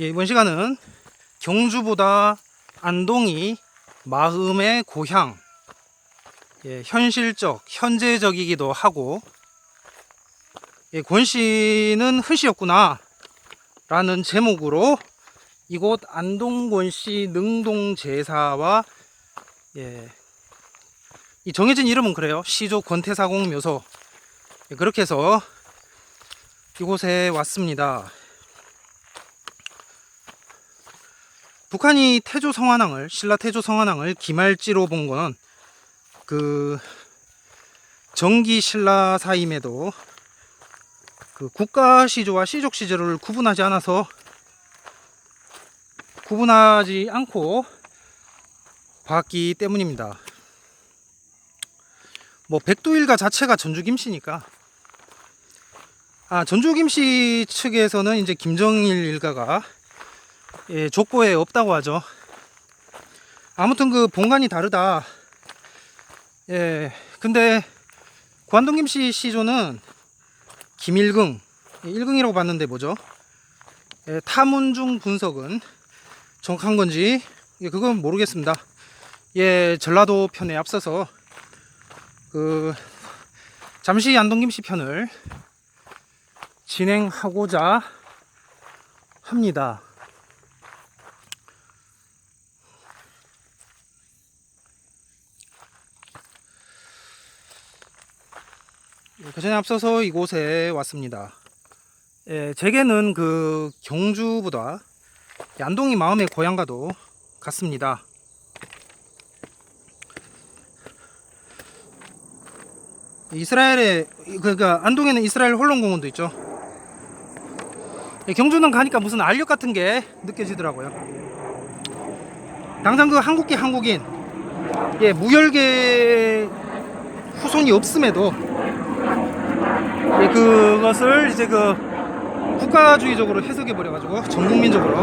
예, 이번 시간은 경주보다 안동이 마음의 고향, 예, 현실적, 현재적이기도 하고, 예, 권씨는 흔씨였구나 라는 제목으로 이곳 안동권씨 능동제사와, 예, 이 정해진 이름은 그래요. 시조 권태사공 묘소. 예, 그렇게 해서 이곳에 왔습니다. 북한이 태조 성한왕을, 신라 태조 성한왕을 기말지로 본 거는 그 정기 신라 사임에도 그 국가 시조와 시족 시조를 구분하지 않고 봤기 때문입니다. 뭐 백두일가 자체가 전주김씨니까. 전주김씨 측에서는 이제 김정일 일가가, 예, 족보에 없다고 하죠. 아무튼 그 본관이 다르다. 예, 근데 관동김씨 시조는 김일긍, 일긍이라고 봤는데 뭐죠? 예, 타문중 분석은 정확한 건지, 예, 그건 모르겠습니다. 예, 전라도 편에 앞서서 잠시 안동김씨 편을 진행하고자 합니다. 그 전에 앞서서 이곳에 왔습니다. 예, 제게는 그 경주보다 안동이 마음의 고향과도 같습니다. 이스라엘에, 그러니까 안동에는 이스라엘 혼론공원도 있죠. 예, 경주는 가니까 무슨 알력 같은 게 느껴지더라고요. 당장 그 한국인, 예, 무혈계 후손이 없음에도, 예, 그것을 이제 그 국가주의적으로 해석해 버려가지고 전국민적으로,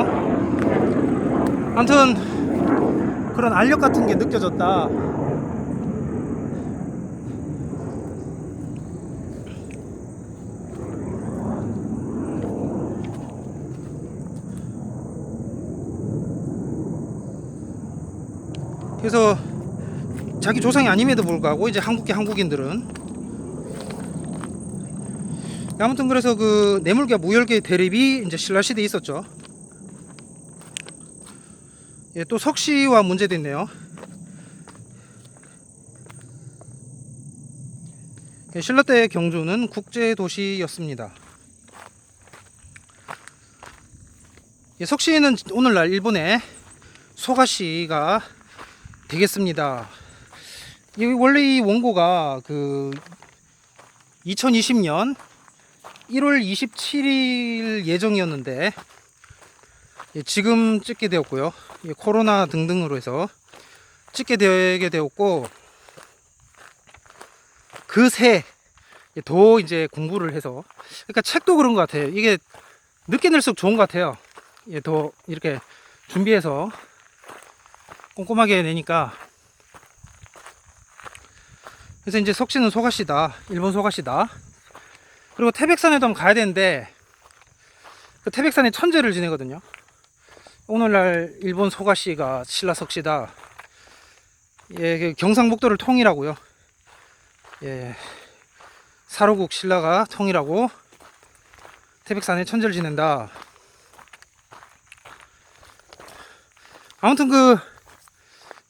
아무튼 그런 알력 같은 게 느껴졌다. 그래서 자기 조상이 아님에도 불구하고 이제 한국인들은, 아무튼 그래서 그 내물계 무혈계 대립이 이제 신라시대에 있었죠. 예, 또 석시와 문제도 있네요. 예, 신라 때 경주는 국제도시였습니다. 예, 석시는 오늘날 일본의 소가시가 되겠습니다. 원래 이 원고가 그 2020년 1월 27일 예정이었는데, 예, 지금 찍게 되었고요. 예, 코로나 등등으로 해서 찍게 되게 되었고, 그새 더 이제 공부를 해서, 그러니까 책도 그런 것 같아요. 이게 늦게 낼수록 좋은 것 같아요. 예, 더 이렇게 준비해서 꼼꼼하게 내니까. 그래서 이제 석씨는 소가시다, 일본 소가시다. 그리고 태백산에도 한번 가야 되는데, 그 태백산에 천재를 지내거든요. 오늘날 일본 소가시가 신라 석시다. 예, 그 경상북도를 통일하고요. 예, 사로국 신라가 통일하고 태백산에 천재를 지낸다. 아무튼 그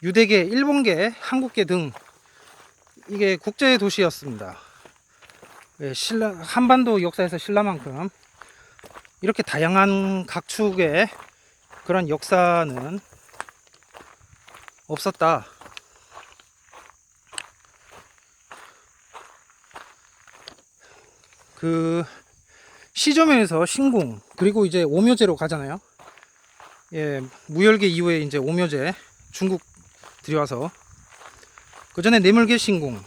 유대계, 일본계, 한국계 등 이게 국제 도시였습니다. 예, 신라, 한반도 역사에서 신라만큼 이렇게 다양한 각축의 그런 역사는 없었다. 그 시조면에서 신궁, 그리고 이제 오묘제로 가잖아요. 예, 무열계 이후에 이제 오묘제, 중국 들여와서, 그 전에 내물계 신궁,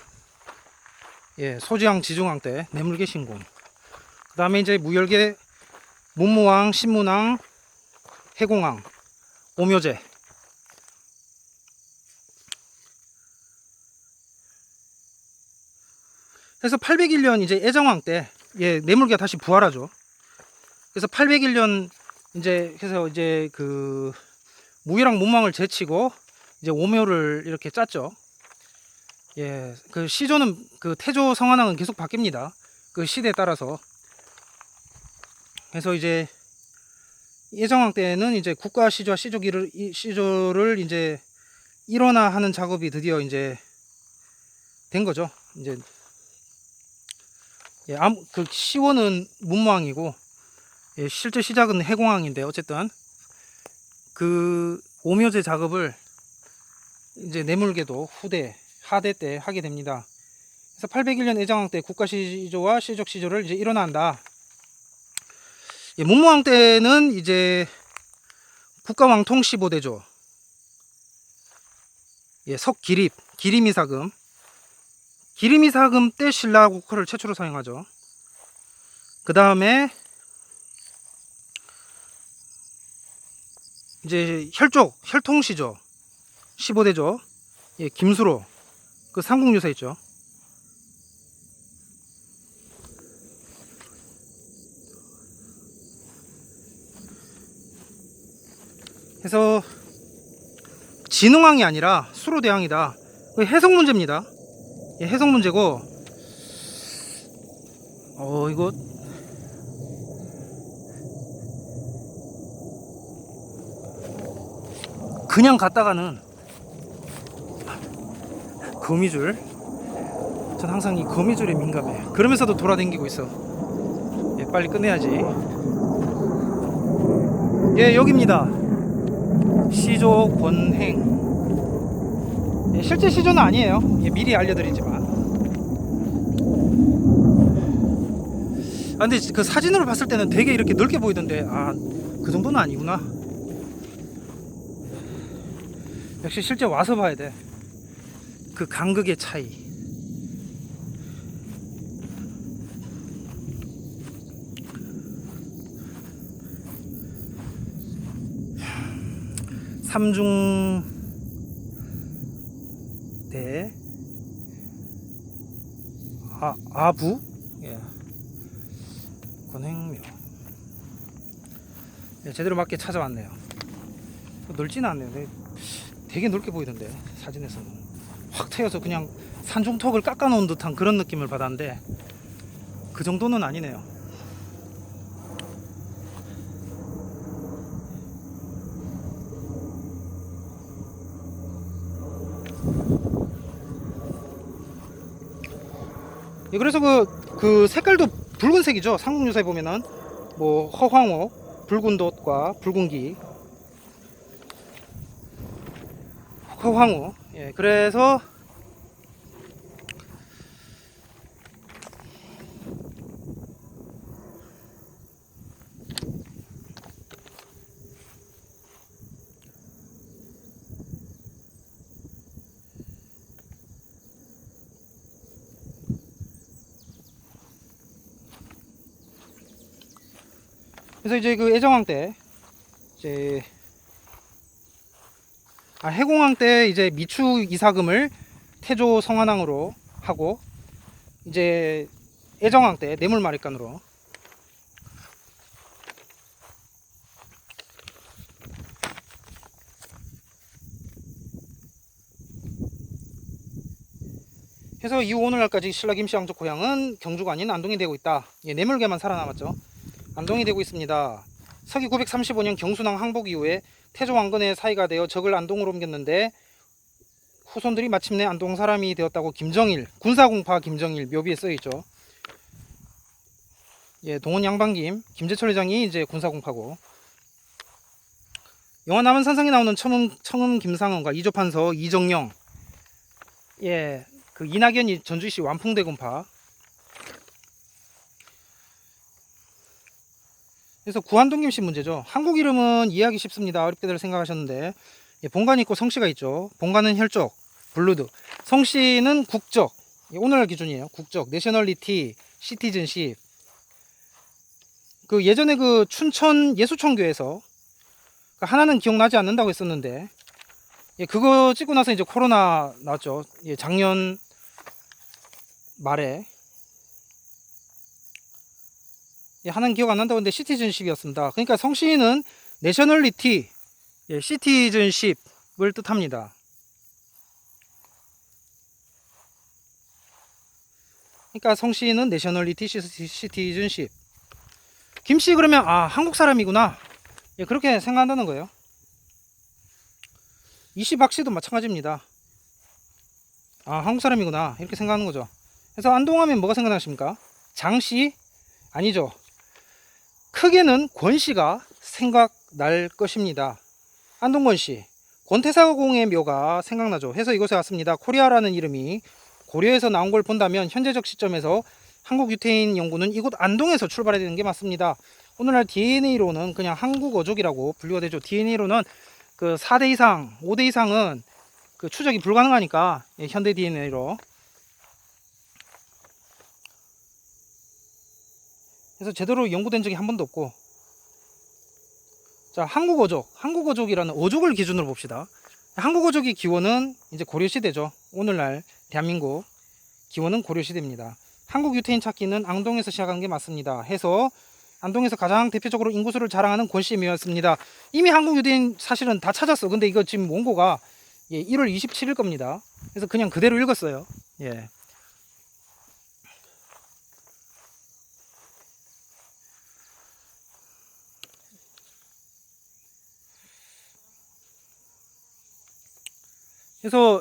예, 소지왕 지중왕 때 내물계 신궁, 그 다음에 이제 무열계 문무왕, 신문왕, 해공왕, 오묘제. 그래서 801년 이제 애정왕 때, 예, 내물계가 다시 부활하죠. 그래서 801년 이제 그래서 이제 그 무이랑 문망을 제치고 이제 오묘를 이렇게 짰죠. 예, 그 시조는 그 태조 성한항은 계속 바뀝니다. 그 시대에 따라서. 그래서 이제 예정왕 때는 이제 국가 시조와 시조를 이제 일원화하는 작업이 드디어 이제 된 거죠. 이제 예, 그 시원은 문무왕이고 예, 실제 시작은 해공왕인데 어쨌든 그 오묘제 작업을 이제 내물게도 후대 하대 때 하게 됩니다. 그래서 801년 애정왕 때 국가시조와 시족시조를 이제 일어난다. 예, 문무왕 때는 이제 국가왕통 15대조, 예, 석기립, 기림이사금, 기림이사금 때 신라국호를 최초로 사용하죠. 그 다음에 이제 혈통시조 15대조, 예, 김수로 그 삼국유사 있죠. 그래서 진흥왕이 아니라 수로대왕이다. 해석 문제입니다. 예, 해석 문제고 이거 그냥 갔다가는 거미줄, 전 항상 이 거미줄에 민감해. 그러면서도 돌아다니고 있어. 예, 빨리 끝내야지. 예, 여기입니다. 시조 권행. 예, 실제 시조는 아니에요. 예, 미리 알려드리지만. 근데 그 사진으로 봤을 때는 되게 이렇게 넓게 보이던데, 그 정도는 아니구나. 역시 실제 와서 봐야 돼. 그 간극의 차이. 삼중대 아부, 예, 권행묘. 예, 제대로 맞게 찾아왔네요. 넓지는 않네요. 되게 넓게 보이던데 사진에서는 확 트여서 그냥 산중턱을 깎아 놓은 듯한 그런 느낌을 받았는데 그 정도는 아니네요. 예, 그래서 그 색깔도 붉은색이죠. 삼국유사에 보면은 뭐 허황호, 붉은돛과 붉은기, 허황호. 예, 그래서 이제 그 애정왕 때 이제 해공왕 때 이제 미추 이사금을 태조 성한항으로 하고 이제 애정왕 때 뇌물마립간으로. 해서 이후 오늘날까지 신라 김씨 왕족 고향은 경주가 아닌 안동이 되고 있다. 예, 뇌물계만 살아남았죠. 안동이 되고 있습니다. 서기 935년 경순왕 항복 이후에 태조 왕건의 사이가 되어 적을 안동으로 옮겼는데 후손들이 마침내 안동 사람이 되었다고 김정일, 군사공파 김정일 묘비에 써있죠. 예, 동원 양반김, 김재철 회장이 이제 군사공파고, 영화 남은 산상에 나오는 청음 김상원과 이조판서 이정영, 예, 그 이낙연이 전주시 완풍대군파. 그래서 구한동김씨 문제죠. 한국 이름은 이해하기 쉽습니다. 어렵게들 생각하셨는데, 예, 본관이 있고 성씨가 있죠. 본관은 혈족, 블루드. 성씨는 국적, 예, 오늘날 기준이에요. 국적, 내셔널리티, 시티즌십. 그 예전에 그 춘천 예수천교에서 하나는 기억나지 않는다고 했었는데, 예, 그거 찍고 나서 이제 코로나 나왔죠. 예, 작년 말에. 예, 하나는 기억 안 난다고 했는데 시티즌십이었습니다. 그러니까 성씨는 내셔널리티, 예, 시티즌십을 뜻합니다. 그러니까 성씨는 내셔널리티 시티즌십. 김씨 그러면 아 한국 사람이구나, 예, 그렇게 생각한다는 거예요. 이씨 박씨도 마찬가지입니다. 아 한국 사람이구나 이렇게 생각하는 거죠. 그래서 안동하면 뭐가 생각나십니까? 장씨? 아니죠. 크게는 권씨가 생각날 것입니다. 안동권씨, 권태사공의 묘가 생각나죠. 해서 이곳에 왔습니다. 코리아라는 이름이 고려에서 나온 걸 본다면 현재적 시점에서 한국 유태인 연구는 이곳 안동에서 출발해야 되는 게 맞습니다. 오늘날 DNA로는 그냥 한국 어족이라고 분류가 되죠. DNA로는 그 4대 이상, 5대 이상은 그 추적이 불가능하니까, 예, 현대 DNA로. 그래서 제대로 연구된 적이 한 번도 없고. 자, 한국 어족, 한국 어족이라는 어족을 기준으로 봅시다. 한국 어족의 기원은 이제 고려시대죠. 오늘날 대한민국 기원은 고려시대입니다. 한국 유태인 찾기는 안동에서 시작한 게 맞습니다. 해서 안동에서 가장 대표적으로 인구수를 자랑하는 권씨의 묘였습니다. 이미 한국 유태인 사실은 다 찾았어. 근데 이거 지금 원고가, 예, 1월 27일 겁니다. 그래서 그냥 그대로 읽었어요. 예. 그래서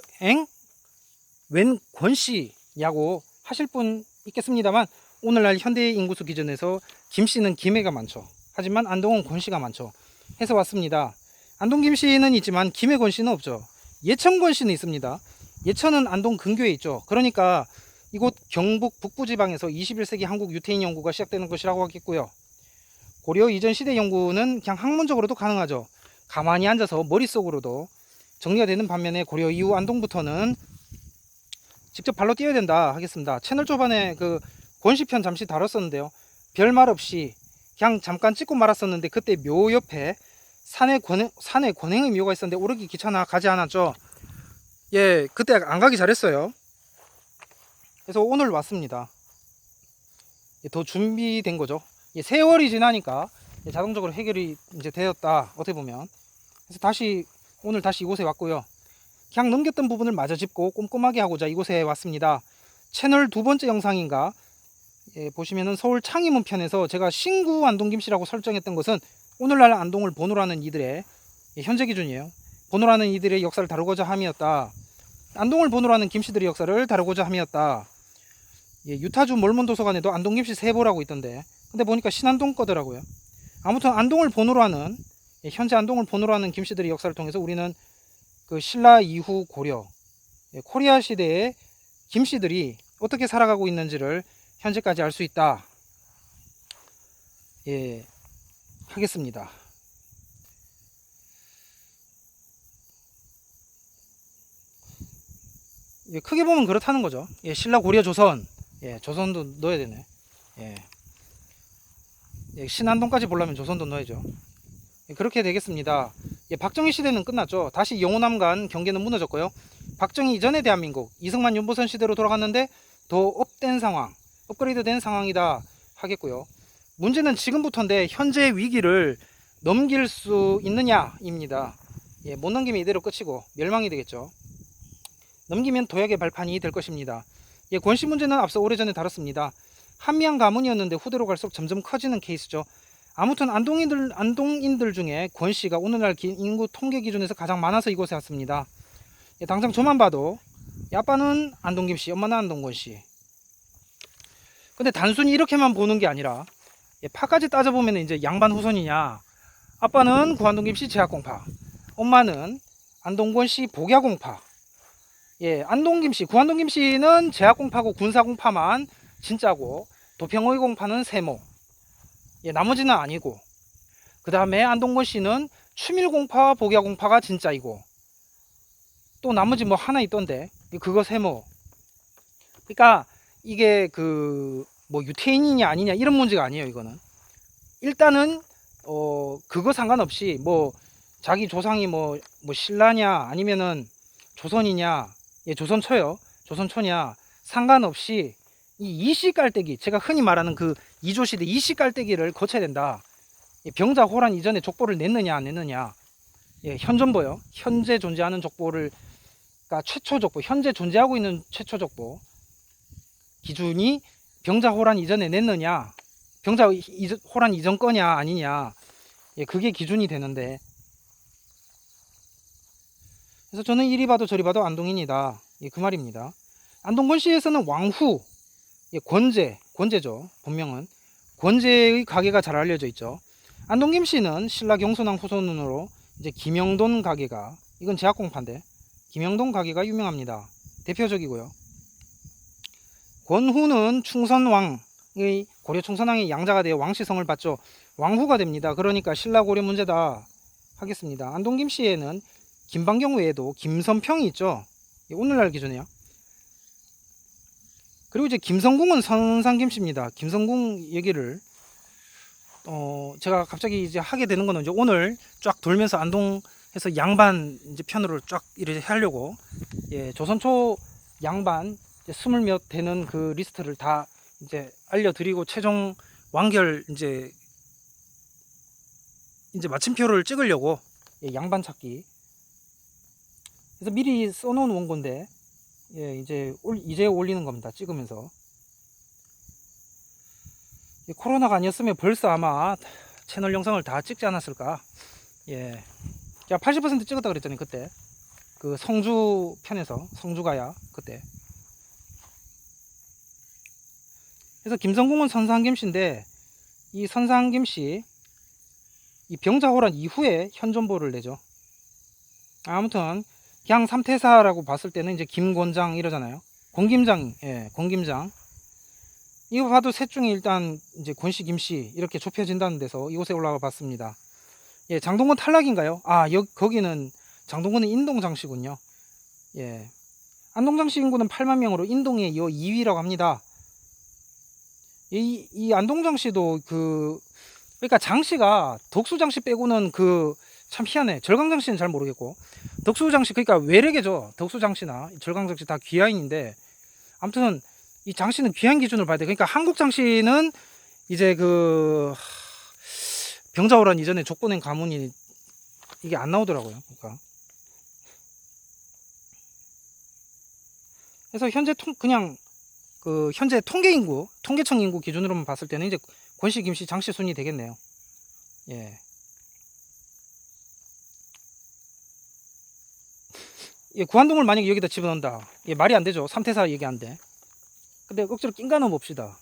웬 권씨냐고 하실 분 있겠습니다만, 오늘날 현대 인구수 기준에서 김씨는 김해가 많죠. 하지만 안동은 권씨가 많죠. 해서 왔습니다. 안동 김씨는 있지만 김해 권씨는 없죠. 예천 권씨는 있습니다. 예천은 안동 근교에 있죠. 그러니까 이곳 경북 북부지방에서 21세기 한국 유태인 연구가 시작되는 것이라고 하겠고요. 고려 이전 시대 연구는 그냥 학문적으로도 가능하죠. 가만히 앉아서 머릿속으로도 정리가 되는 반면에 고려 이후 안동부터는 직접 발로 뛰어야 된다 하겠습니다. 채널 초반에 그 권씨편 잠시 다뤘었는데요. 별말 없이 그냥 잠깐 찍고 말았었는데, 그때 묘 옆에 산의 권행의 묘가 있었는데 오르기 귀찮아 가지 않았죠. 예, 그때 안 가기 잘했어요. 그래서 오늘 왔습니다. 예, 더 준비된 거죠. 예, 세월이 지나니까 자동적으로 해결이 이제 되었다, 어떻게 보면. 그래서 오늘 다시 이곳에 왔고요. 그냥 넘겼던 부분을 마저 짚고 꼼꼼하게 하고자 이곳에 왔습니다. 채널 두 번째 영상인가, 예, 보시면은 서울 창의문 편에서 제가 신구 안동 김씨라고 설정했던 것은 오늘날 안동을 본호로 하는 이들의, 예, 현재 기준이에요. 본호로 하는 이들의 역사를 다루고자 함이었다. 안동을 본호로 하는 김씨들의 역사를 다루고자 함이었다. 예, 유타주 몰몬 도서관에도 안동 김씨 세보라고 있던데, 근데 보니까 신안동 거더라고요. 아무튼 안동을 본호로 하는, 예, 현재 안동을 본호로 하는 김씨들의 역사를 통해서 우리는 그 신라 이후 고려, 예, 코리아 시대의 김씨들이 어떻게 살아가고 있는지를 현재까지 알 수 있다, 예, 하겠습니다. 예, 크게 보면 그렇다는 거죠. 예, 신라 고려 조선, 예, 조선도 넣어야 되네. 예, 예, 신안동까지 보려면 조선도 넣어야죠. 예, 그렇게 되겠습니다. 예, 박정희 시대는 끝났죠. 다시 영호남 경계는 무너졌고요. 박정희 이전의 대한민국, 이승만 윤보선 시대로 돌아갔는데 더 업된 상황, 업그레이드 된 상황이다 하겠고요. 문제는 지금부터인데 현재 위기를 넘길 수 있느냐입니다. 예, 못 넘기면 이대로 끝이고 멸망이 되겠죠. 넘기면 도약의 발판이 될 것입니다. 예, 권씨 문제는 앞서 오래전에 다뤘습니다. 한미한 가문이었는데 후대로 갈수록 점점 커지는 케이스죠. 아무튼 안동인들 중에 권씨가 오늘날 인구 통계 기준에서 가장 많아서 이곳에 왔습니다. 예, 당장 저만 봐도, 예, 아빠는 안동 김씨, 엄마는 안동 권씨. 근데 단순히 이렇게만 보는 게 아니라, 예, 파까지 따져보면 이제 양반 후손이냐, 아빠는 구안동 김씨 제약공파, 엄마는 안동 권씨 복야공파. 예, 안동 김씨, 구안동 김씨는 제약공파고 군사공파만 진짜고, 도평의 공파는 세모. 예, 나머지는 아니고, 그 다음에 안동권 씨는 추밀공파와 복야공파가 진짜이고, 또 나머지 뭐 하나 있던데 그거 세모. 그러니까 이게 그 뭐 유태인이냐 아니냐 이런 문제가 아니에요. 이거는 일단은 그거 상관없이 뭐 자기 조상이 뭐 신라냐 아니면은 조선이냐, 예, 조선초요, 조선초냐 상관없이, 이 이씨 깔때기, 제가 흔히 말하는 그 이조시대 이씨 깔때기를 거쳐야 된다. 병자 호란 이전에 족보를 냈느냐 안 냈느냐. 예, 현존보요. 현재 존재하는 족보를, 그러니까 최초 족보, 현재 존재하고 있는 최초 족보 기준이 병자 호란 이전에 냈느냐, 병자 호란 이전 거냐 아니냐. 예, 그게 기준이 되는데, 그래서 저는 이리 봐도 저리 봐도 안동인이다. 예, 그 말입니다. 안동권시에서는 왕후, 예, 권제죠. 본명은 권제의 가게가 잘 알려져 있죠. 안동 김씨는 신라 경손왕 후손으로 이제 김영돈 가게가, 이건 제약공파인데 김영돈 가게가 유명합니다. 대표적이고요. 권후는 충선왕의, 고려 충선왕의 양자가 되어 왕시성을 받죠. 왕후가 됩니다. 그러니까 신라 고려 문제다 하겠습니다. 안동 김씨에는 김방경 외에도 김선평이 있죠. 오늘날 기준이요. 그리고 이제 김성궁은 선상 김씨입니다. 김성궁 얘기를 제가 갑자기 이제 하게 되는 거는 이제 오늘 쫙 돌면서 안동에서 양반 이제 편으로 쫙 이렇게 하려고, 예, 조선초 양반 20몇 되는 그 리스트를 다 이제 알려드리고 최종 완결 이제 마침표를 찍으려고, 예, 양반 찾기. 그래서 미리 써놓은 원고인데, 예, 이제 올리는 겁니다. 찍으면서. 코로나가 아니었으면 벌써 아마 채널 영상을 다 찍지 않았을까. 예, 제가 80% 찍었다 그랬잖아요 그때. 그 성주 편에서, 성주가야 그때. 그래서 김성궁은 선상김씨인데, 이 선상김씨 이 병자호란 이후에 현존보를 내죠. 아무튼 그냥 삼태사라고 봤을 때는 이제 김권장 이러잖아요. 권김장, 예, 권김장. 이거 봐도 셋 중에 일단 이제 권씨, 김씨 이렇게 좁혀진다는 데서 이곳에 올라가 봤습니다. 예, 장동건 탈락인가요? 아, 거기는 장동건은 인동장씨군요. 예, 안동장씨 인구는 8만 명으로 인동에 이어 2위라고 합니다. 이 안동장씨도 그러니까 장씨가 덕수장씨 빼고는 참 희한해. 절강장씨는 잘 모르겠고, 덕수장씨, 그러니까 외래계죠. 덕수장씨나 절강장씨 다 귀하인인데, 아무튼 이 장씨는 귀한 기준을 봐야 돼. 그러니까 한국장씨는 이제 병자호란 이전에 족보낸 가문이 이게 안 나오더라고요. 그러니까 그래서 현재 현재 통계청 인구 기준으로만 봤을 때는 이제 권씨, 김씨, 장씨 순이 되겠네요. 예. 예, 구한동을 만약에 여기다 집어넣는다. 예, 말이 안 되죠. 삼태사 얘기한데. 근데 억지로 낀가 넣어 봅시다.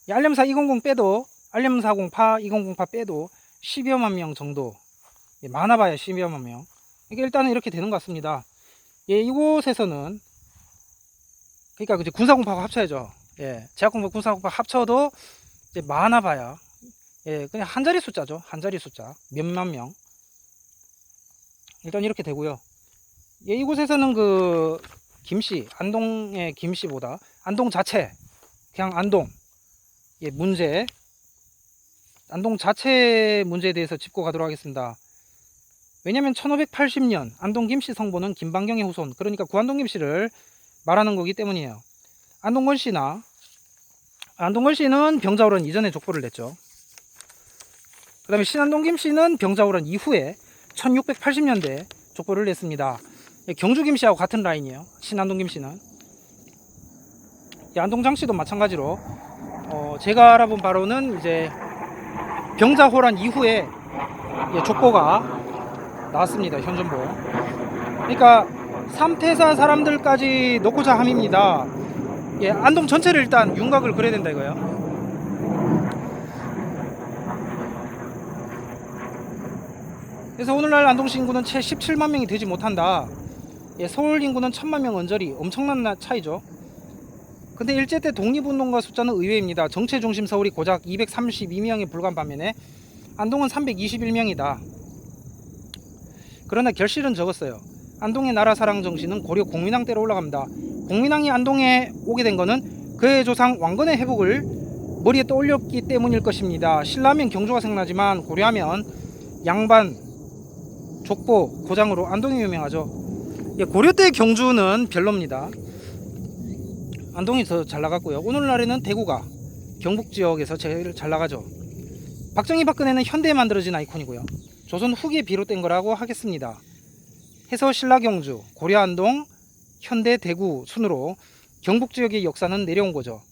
예, 알렘사 200 빼도, 알렘40파 2008 빼도 10여만 명 정도. 예, 많아봐야 10여만 명. 이게 일단은 이렇게 되는 것 같습니다. 예, 이곳에서는 그러니까 이제 군사공파하고 합쳐야죠. 예, 제약공파, 군사공파 합쳐도 이제 많아봐야, 예, 그냥 한 자리 숫자죠. 한 자리 숫자. 몇만 명. 일단 이렇게 되고요. 예, 이곳에서는 김씨, 안동의 김씨보다 안동 자체, 그냥 안동, 예, 문제, 안동 자체 문제에 대해서 짚고 가도록 하겠습니다. 왜냐면 1580년 안동 김씨 성보는 김방경의 후손, 그러니까 구안동 김씨를 말하는 거기 때문이에요. 안동권 씨는 병자호란 이전에 족보를 냈죠. 그 다음에 신안동 김씨는 병자호란 이후에 1680년대 족보를 냈습니다. 경주 김씨하고 같은 라인이에요. 신안동 김씨는. 안동 장씨도 마찬가지로 제가 알아본 바로는 이제 병자호란 이후에 족보가 나왔습니다. 현존보. 그러니까 삼태사 사람들까지 넣고자 함입니다. 예, 안동 전체를 일단 윤곽을 그려야 된다 이거예요. 그래서 오늘날 안동시 인구는 채 17만 명이 되지 못한다. 예, 서울 인구는 1000만 명 언저리, 엄청난 차이죠. 근데 일제 때 독립운동가 숫자는 의외입니다. 정체 중심 서울이 고작 232명에 불과한 반면에 안동은 321명이다. 그러나 결실은 적었어요. 안동의 나라사랑 정신은 고려 공민왕 때로 올라갑니다. 공민왕이 안동에 오게 된 것은 그의 조상 왕건의 회복을 머리에 떠올렸기 때문일 것입니다. 신라하면 경주가 생각나지만 고려하면 양반, 족보, 고장으로 안동이 유명하죠. 예, 고려 때 경주는 별로입니다. 안동이 더 잘 나갔고요. 오늘날에는 대구가 경북 지역에서 제일 잘 나가죠. 박정희 박근혜는 현대에 만들어진 아이콘이고요. 조선 후기에 비롯된 거라고 하겠습니다. 해서 신라경주, 고려안동, 현대 대구 순으로 경북 지역의 역사는 내려온 거죠.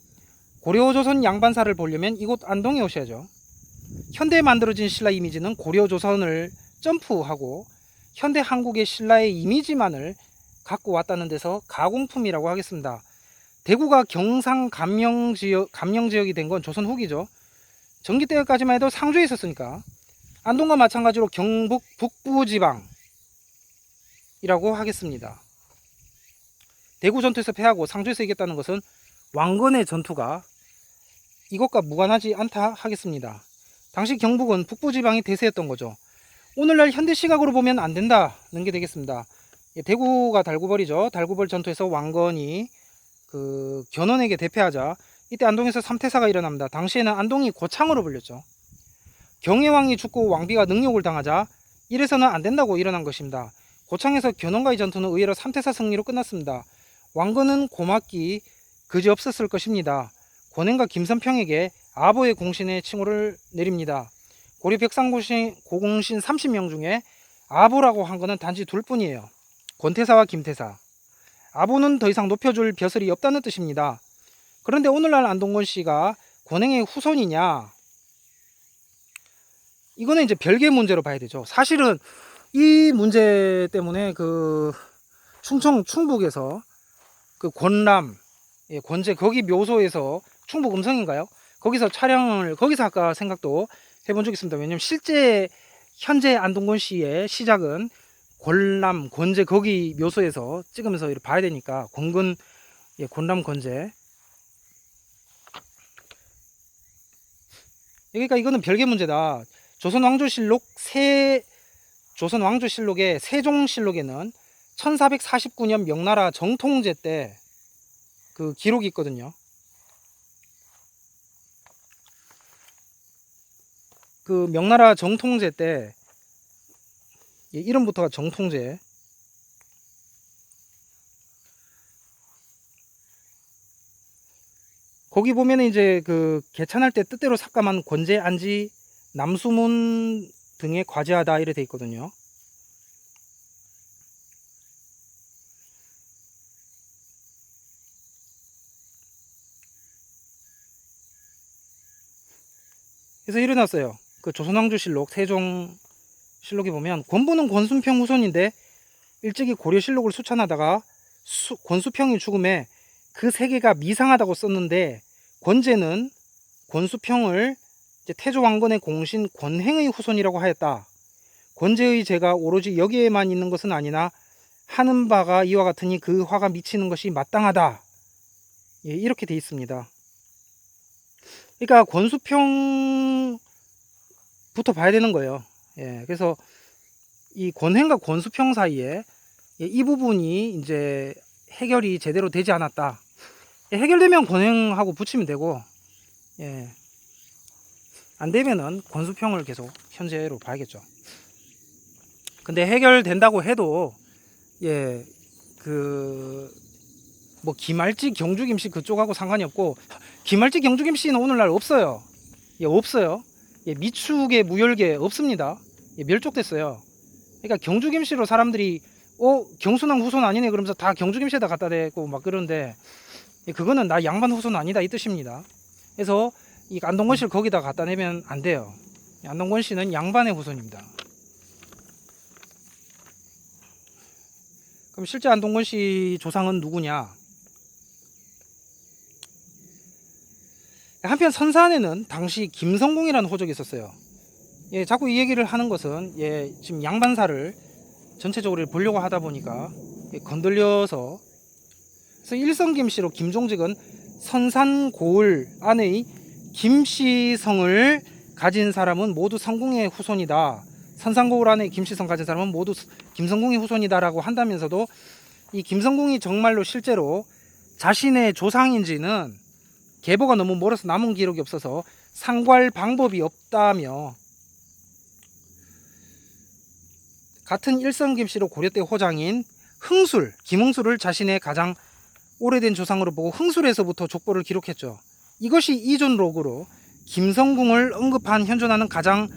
고려조선 양반사를 보려면 이곳 안동에 오셔야죠. 현대에 만들어진 신라 이미지는 고려조선을 점프하고 현대 한국의 신라의 이미지만을 갖고 왔다는 데서 가공품이라고 하겠습니다. 대구가 경상 감영 지역이 된 건 조선 후기죠. 전기 때까지만 해도 상주에 있었으니까 안동과 마찬가지로 경북 북부지방이라고 하겠습니다. 대구 전투에서 패하고 상주에서 이겼다는 것은 왕건의 전투가 이것과 무관하지 않다 하겠습니다. 당시 경북은 북부지방이 대세였던 거죠. 오늘날 현대 시각으로 보면 안 된다는 게 되겠습니다. 대구가 달구벌이죠. 달구벌 전투에서 왕건이 견훤에게 대패하자 이때 안동에서 삼태사가 일어납니다. 당시에는 안동이 고창으로 불렸죠. 경혜왕이 죽고 왕비가 능욕을 당하자 이래서는 안 된다고 일어난 것입니다. 고창에서 견훤과의 전투는 의외로 삼태사 승리로 끝났습니다. 왕건은 고맙기 그지없었을 것입니다. 권행과 김선평에게 아보의 공신의 칭호를 내립니다. 고려 백상고신 30명 중에 아보라고 한 것은 단지 둘뿐이에요. 권태사와 김태사. 아보는 더 이상 높여줄 벼슬이 없다는 뜻입니다. 그런데 오늘날 안동건 씨가 권행의 후손이냐? 이거는 이제 별개의 문제로 봐야 되죠. 사실은 이 문제 때문에 충북에서 권람, 권제 거기 묘소에서 충북 음성인가요? 거기서 거기서 아까 생각도 해본 적 있습니다. 왜냐면 실제 현재 안동건 씨의 시작은 권람, 권제 거기 묘소에서 찍으면서 이렇게 봐야 되니까 권람, 권제. 그러니까 이거는 별개 문제다. 조선왕조실록의 세종실록에는 1449년 명나라 정통제 때 기록이 있거든요. 명나라 정통제 때 이름부터가 정통제. 거기 보면 이제 개천할 때 뜻대로 삭감한 권제, 안지, 남수문 등에 과제하다 이래 돼 있거든요. 그래서 일어났어요. 조선왕조실록, 세종실록에 보면 권부는 권순평 후손인데 일찍이 고려실록을 수찬하다가 권수평이 죽음에 그 세계가 미상하다고 썼는데 권제는 권수평을 태조왕건의 공신 권행의 후손이라고 하였다. 권제의 제가 오로지 여기에만 있는 것은 아니나 하는 바가 이와 같으니 그 화가 미치는 것이 마땅하다. 이렇게 돼 있습니다. 그러니까 권수평부터 봐야 되는 거예요. 그래서 이 권행과 권수평 사이에 이 부분이 이제 해결이 제대로 되지 않았다. 해결되면 권행하고 붙이면 되고, 안 되면은 권수평을 계속 현재로 봐야겠죠. 근데 해결된다고 해도 김할지 경주김씨 그쪽하고 상관이 없고, 김할지 경주김씨는 오늘날 없어요. 없어요. 미축의 무열계 없습니다. 멸족됐어요. 그러니까 경주김씨로 사람들이 경순왕 후손 아니네 그러면서 다 경주김씨에다 갖다 대고 막 그러는데, 그거는 나 양반 후손 아니다 이 뜻입니다. 그래서 이 안동건 씨를 거기다 갖다 내면 안 돼요. 안동건 씨는 양반의 후손입니다. 그럼 실제 안동건 씨 조상은 누구냐? 한편 선산에는 당시 김성공이라는 호족이 있었어요. 자꾸 이 얘기를 하는 것은 지금 양반사를 전체적으로 보려고 하다 보니까 건들려서, 그래서 일성김씨로 김종직은 선산고을 안의 김씨성을 가진 사람은 모두 성공의 후손이다. 선산고을 안에 김씨성 가진 사람은 모두 김성공의 후손이다라고 한다면서도 이 김성공이 정말로 실제로 자신의 조상인지는 계보가 너무 멀어서 남은 기록이 없어서 상고할 방법이 없다며, 같은 일성김씨로 고려 때 호장인 김흥술을 자신의 가장 오래된 조상으로 보고 흥술에서부터 족보를 기록했죠. 이것이 이존록으로 김성궁을 언급한 현존하는 가장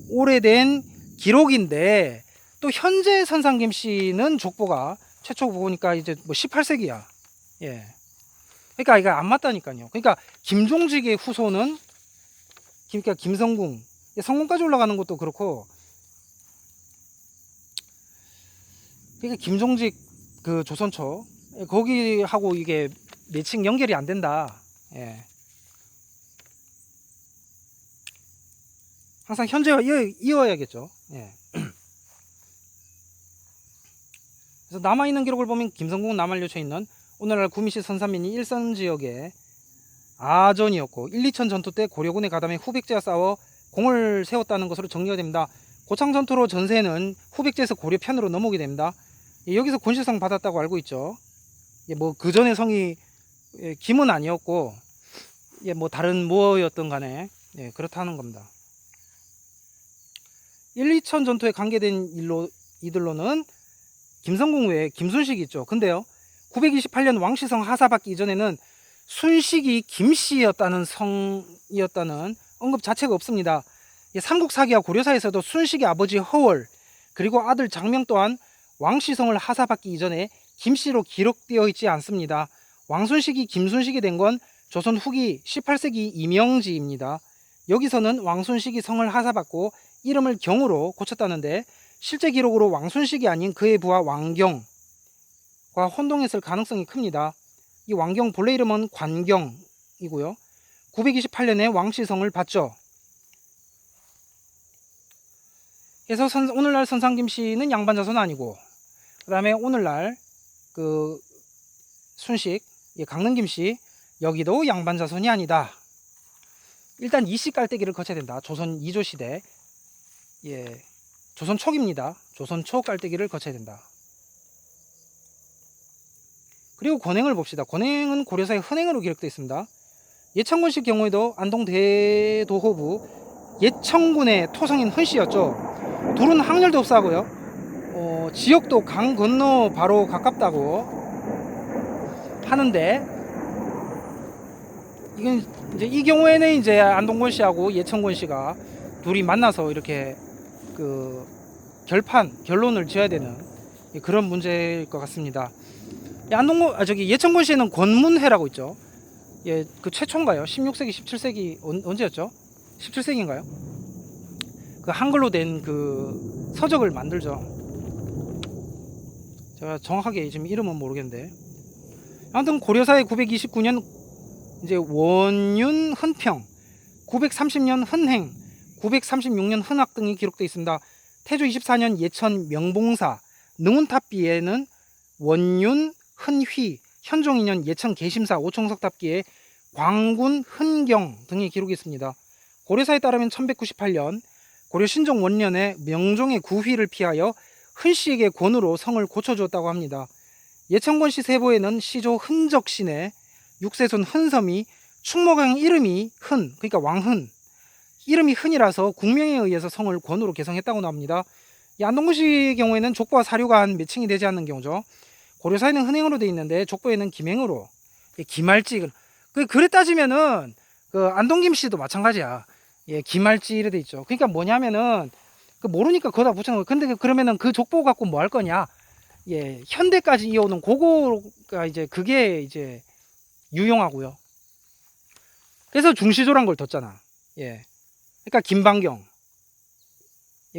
오래된 기록인데, 또 현재 선상 김씨는 족보가 최초 보니까 이제 뭐 18세기야. 예. 그러니까 이거 안 맞다니까요. 그러니까 김종직의 후손은 그러니까 김성궁, 성궁까지 올라가는 것도 그렇고, 그러니까 김종직 그 조선초 거기하고 이게 매칭 연결이 안 된다. 예. 항상 현재와 이어야겠죠. 예. 그래서 남아있는 기록을 보면 김성궁은 남한류초에 있는 오늘날 구미시 선산면이 일선 지역의 아전이었고 1, 2천 전투 때 고려군의 가담에 후백제와 싸워 공을 세웠다는 것으로 정리가 됩니다. 고창 전투로 전세는 후백제에서 고려 편으로 넘어오게 됩니다. 여기서 권실성 받았다고 알고 있죠. 뭐 그 전에 성이 김은 아니었고 뭐 다른 뭐였던 간에 그렇다는 겁니다. 1, 2천 전투에 관계된 이들로는 김성궁 외에 김순식이 있죠. 근데요, 928년 왕시성 하사받기 이전에는 순식이 김씨였다는 성이었다는 언급 자체가 없습니다. 삼국사기와 고려사에서도 순식의 아버지 허월 그리고 아들 장명 또한 왕시성을 하사받기 이전에 김씨로 기록되어 있지 않습니다. 왕순식이 김순식이 된 건 조선 후기 18세기 이명지입니다. 여기서는 왕순식이 성을 하사받고 이름을 경으로 고쳤다는데, 실제 기록으로 왕순식이 아닌 그의 부하 왕경과 혼동했을 가능성이 큽니다. 이 왕경 본래 이름은 관경이고요. 928년에 왕시성을 받죠. 그래서 오늘날 선상김씨는 양반자손 아니고, 그 다음에 오늘날 그 순식 강릉김씨 여기도 양반자손이 아니다. 일단 이씨 깔때기를 거쳐야 된다. 조선 2조 시대, 조선 초기입니다. 조선 초 깔때기를 거쳐야 된다. 그리고 권행을 봅시다. 권행은 고려사의 흔행으로 기록되어 있습니다. 예천군씨 경우에도 안동 대도호부 예천군의 토성인 흔씨였죠. 둘은 학렬도 흡사하고요. 지역도 강 건너 바로 가깝다고 하는데, 이건 이제 이 경우에는 이제 안동권 씨하고 예천권 씨가 둘이 만나서 이렇게 그 결론을 지어야 되는 그런 문제일 것 같습니다. 예천권 씨는 권문회라고 있죠. 그 최초인가요? 16세기, 17세기 언제였죠? 17세기인가요? 그 한글로 된 그 서적을 만들죠. 제가 정확하게 지금 이름은 모르겠는데, 아무튼 고려사의 929년 이제 원윤 흔평, 930년 흔행, 936년 흔학 등이 기록되어 있습니다. 태조 24년 예천 명봉사, 능운탑비에는 원윤 흔휘, 현종 2년 예천 계심사 오총석탑기에 광군 흔경 등이 기록이 있습니다. 고려사에 따르면 1198년 고려 신종 원년에 명종의 구휘를 피하여 흔씨에게 권으로 성을 고쳐주었다고 합니다. 예천권씨 세보에는 시조 흔적신의 6세손 흔섬이 충모강 이름이 흔, 그러니까 왕흔, 이름이 흔이라서 국명에 의해서 성을 권으로 개성했다고 나옵니다. 안동군씨의 경우에는 족보와 사료가 한 매칭이 되지 않는 경우죠. 고려사에는 흔행으로 되어 있는데 족보에는 김행으로, 김할지. 그래 따지면은 그 안동김씨도 마찬가지야. 김할지 이래 돼 있죠. 그러니까 뭐냐면은 모르니까 거기다 붙여놓은 거예요. 근데 그러면은 그 족보 갖고 뭐 할 거냐? 현대까지 이어오는 그거가 이제 그게 이제 유용하고요. 그래서 중시조란 걸 뒀잖아. 그러니까 김방경.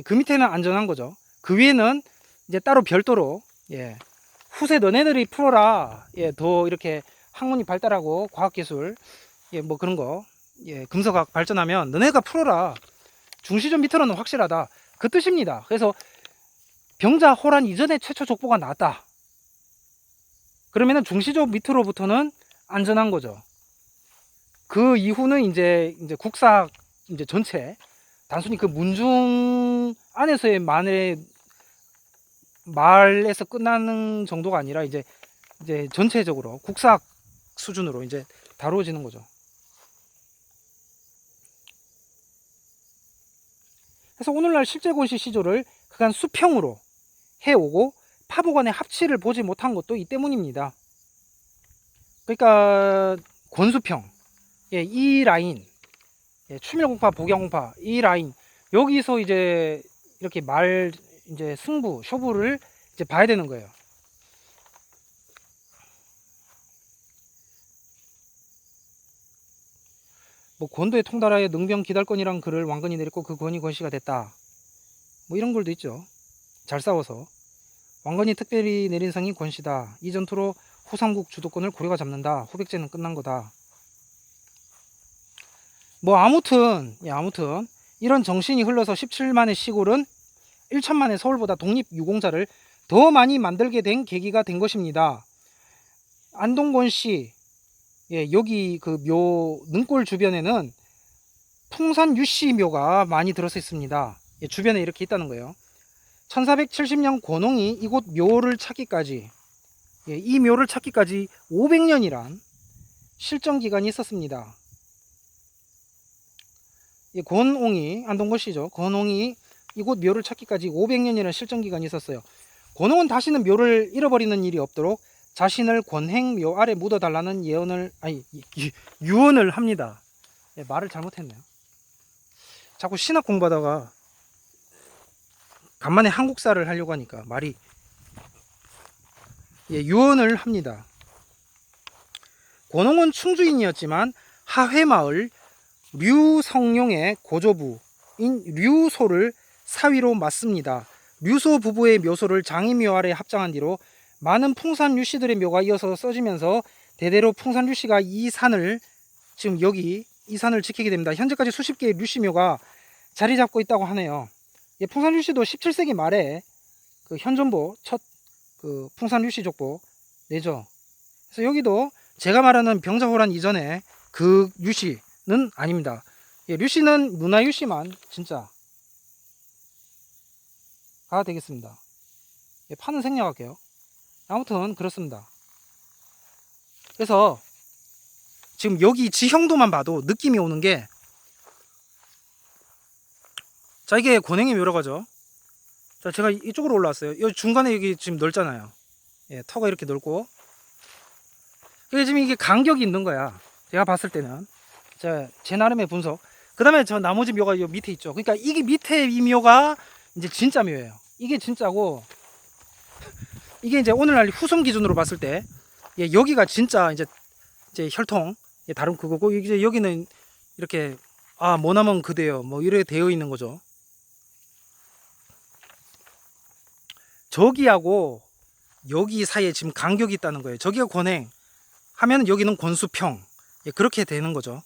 그 밑에는 안전한 거죠. 그 위에는 이제 따로 별도로 후세 너네들이 풀어라. 더 이렇게 학문이 발달하고 과학기술 뭐 그런 거 금서과학 발전하면 너네가 풀어라. 중시조 밑으로는 확실하다. 그 뜻입니다. 그래서 병자 호란 이전에 최초 족보가 나왔다. 그러면은 중시조 밑으로부터는 안전한 거죠. 그 이후는 이제 국사 이제 전체 단순히 그 문중 안에서의 말에서 끝나는 정도가 아니라 이제 전체적으로 국사학 수준으로 이제 다루어지는 거죠. 그래서 오늘날 실제 권시 시조를 그간 수평으로 해오고 파보관의 합치를 보지 못한 것도 이 때문입니다. 그러니까 권수평, 예, 이 라인, 예, 추밀공파, 복양공파 이 라인 여기서 이제 이렇게 이제 승부, 쇼부를 이제 봐야 되는 거예요. 뭐 권도에 통달하여 능병 기달권이란 글을 왕건이 내렸고 그 권이 권씨가 됐다. 뭐 이런 글도 있죠. 잘 싸워서 왕건이 특별히 내린 성이 권씨다. 이 전투로 후삼국 주도권을 고려가 잡는다. 후백제는 끝난 거다. 뭐 아무튼 이런 정신이 흘러서 17만의 시골은 1천만의 서울보다 독립유공자를 더 많이 만들게 된 계기가 된 것입니다. 안동권씨, 예, 여기 그 묘 능골 주변에는 풍산 유씨 묘가 많이 들어서 있습니다. 예, 주변에 이렇게 있다는 거예요. 1470년 권홍이 이곳 묘를 찾기까지, 예, 이 묘를 찾기까지 500년이란 실정 기간이 있었습니다. 예, 권홍이, 안동권씨죠. 권홍이 이곳 묘를 찾기까지 500년이라는 실정 기간이 있었어요. 권홍은 다시는 묘를 잃어버리는 일이 없도록 자신을 권행묘 아래 묻어달라는 유언을 합니다. 예, 말을 잘못했네요. 자꾸 신학 공부하다가 간만에 한국사를 하려고 하니까 말이, 예, 유언을 합니다. 권홍은 충주인이었지만 하회마을 류성룡의 고조부인 류소를 사위로 맡습니다. 류소 부부의 묘소를 장인묘 아래 합장한 뒤로 많은 풍산 류씨들의 묘가 이어서 써지면서 대대로 풍산 류씨가 이 산을, 지금 여기 이 산을 지키게 됩니다. 현재까지 수십 개의 류씨 묘가 자리 잡고 있다고 하네요. 예, 풍산 류씨도 17세기 말에 그 현존보 첫 그 풍산 류씨 족보 내죠. 그래서 여기도 제가 말하는 병자호란 이전에 그 류씨는 아닙니다. 예, 류씨는 문화 류씨만 진짜 가 되겠습니다. 예, 파는 생략할게요. 아무튼 그렇습니다. 그래서 지금 여기 지형도만 봐도 느낌이 오는 게, 자, 이게 권행의 묘라고죠. 자, 제가 이쪽으로 올라왔어요. 여기 중간에 여기 지금 넓잖아요. 예, 터가 이렇게 넓고, 이게 지금 이게 간격이 있는 거야. 제가 봤을 때는. 자, 제 나름의 분석. 그 다음에 저 나머지 묘가 요 밑에 있죠. 그러니까 이게 밑에 이 묘가 이제 진짜 묘예요. 이게 진짜고, 이게 이제 오늘날 후손 기준으로 봤을 때, 예, 여기가 진짜 이제 혈통, 예, 다른 그거고, 이제 여기는 이렇게, 아, 뭐나면 그대요. 뭐 이렇게 되어 있는 거죠. 저기하고 여기 사이에 지금 간격이 있다는 거예요. 저기가 권행 하면 여기는 권수평, 예, 그렇게 되는 거죠.